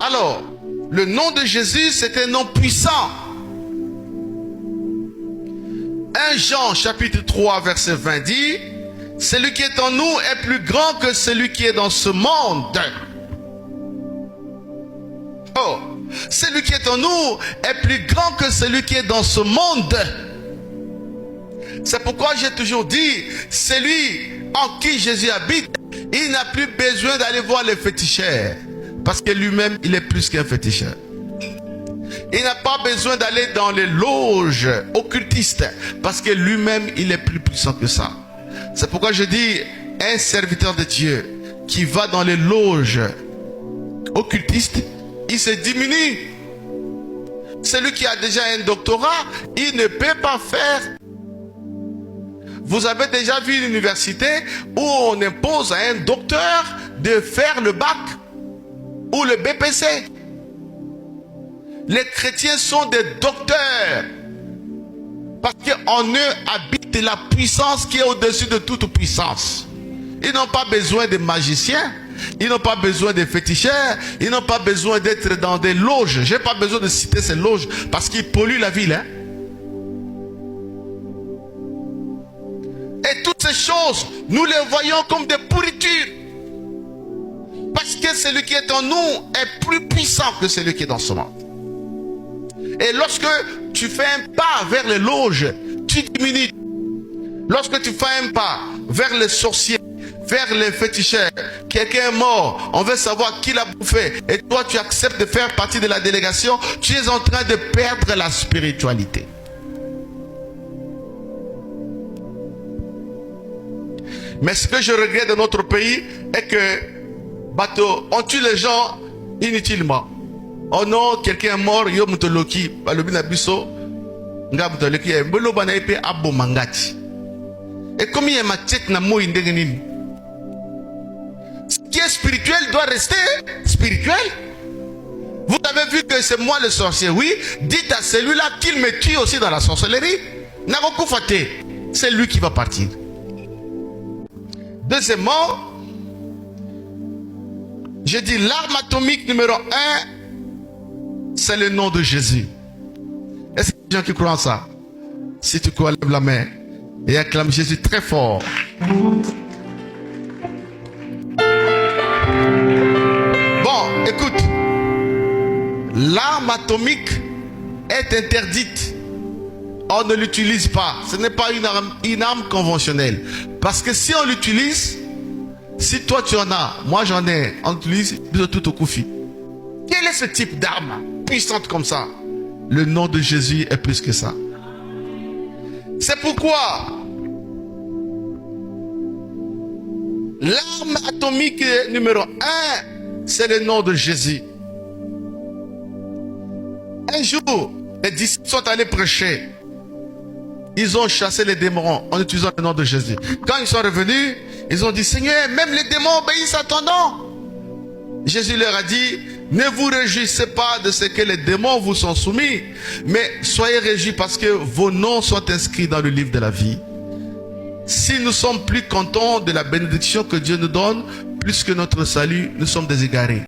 Alors, le nom de Jésus, c'est un nom puissant. 1 Jean chapitre 3 verset 20 dit, celui qui est en nous est plus grand que celui qui est dans ce monde. Oh, celui qui est en nous est plus grand que celui qui est dans ce monde. C'est pourquoi j'ai toujours dit, celui en qui Jésus habite, il n'a plus besoin d'aller voir les féticheurs. Parce que lui-même, il est plus qu'un féticheur. Il n'a pas besoin d'aller dans les loges occultistes. Parce que lui-même, il est plus puissant que ça. C'est pourquoi je dis, un serviteur de Dieu qui va dans les loges occultistes, il se diminue. Celui qui a déjà un doctorat, il ne peut pas faire. Vous avez déjà vu une université où on impose à un docteur de faire le bac ou le BPC. Les chrétiens sont des docteurs parce qu'en eux habite la puissance qui est au-dessus de toute puissance. Ils n'ont pas besoin de magiciens, ils n'ont pas besoin de féticheurs, ils n'ont pas besoin d'être dans des loges. Je n'ai pas besoin de citer ces loges parce qu'ils polluent la ville. Et toutes ces choses, nous les voyons comme des pourritures. Parce que celui qui est en nous est plus puissant que celui qui est dans ce monde. Et lorsque tu fais un pas vers les loges, tu diminues. Lorsque tu fais un pas vers les sorciers, vers les féticheurs, quelqu'un est mort, on veut savoir qui l'a bouffé, et toi tu acceptes de faire partie de la délégation, tu es en train de perdre la spiritualité. Mais ce que je regrette de notre pays est que on tue les gens inutilement. Oh non, quelqu'un est mort, yo mutoloki, balobina biso, nga mutoloki, mbolo bana epe abo mangati. Et comme il y a ma tête na mo indengenini. Ce qui est spirituel doit rester spirituel. Vous avez vu que c'est moi le sorcier, oui. Dites à celui-là qu'il me tue aussi dans la sorcellerie. Nagoku fate, c'est lui qui va partir. Deuxièmement, je dis l'arme atomique numéro 1, c'est le nom de Jésus. Est-ce qu'il y a des gens qui croient en ça? Si tu crois, lève la main et acclame Jésus très fort. Bon, écoute. L'arme atomique est interdite. On ne l'utilise pas. Ce n'est pas une arme conventionnelle. Parce que si on l'utilise, si toi tu en as, moi j'en ai, on l'utilise tout au koufi. Quel est ce type d'arme puissante comme ça? Le nom de Jésus est plus que ça. C'est pourquoi l'arme atomique numéro 1, c'est le nom de Jésus. Un jour, les disciples sont allés prêcher. Ils ont chassé les démons en utilisant le nom de Jésus. Quand ils sont revenus, ils ont dit, Seigneur, même les démons obéissent à ton nom. Jésus leur a dit, ne vous réjouissez pas de ce que les démons vous sont soumis, mais soyez réjouis parce que vos noms sont inscrits dans le livre de la vie. Si nous sommes plus contents de la bénédiction que Dieu nous donne, plus que notre salut, nous sommes des égarés.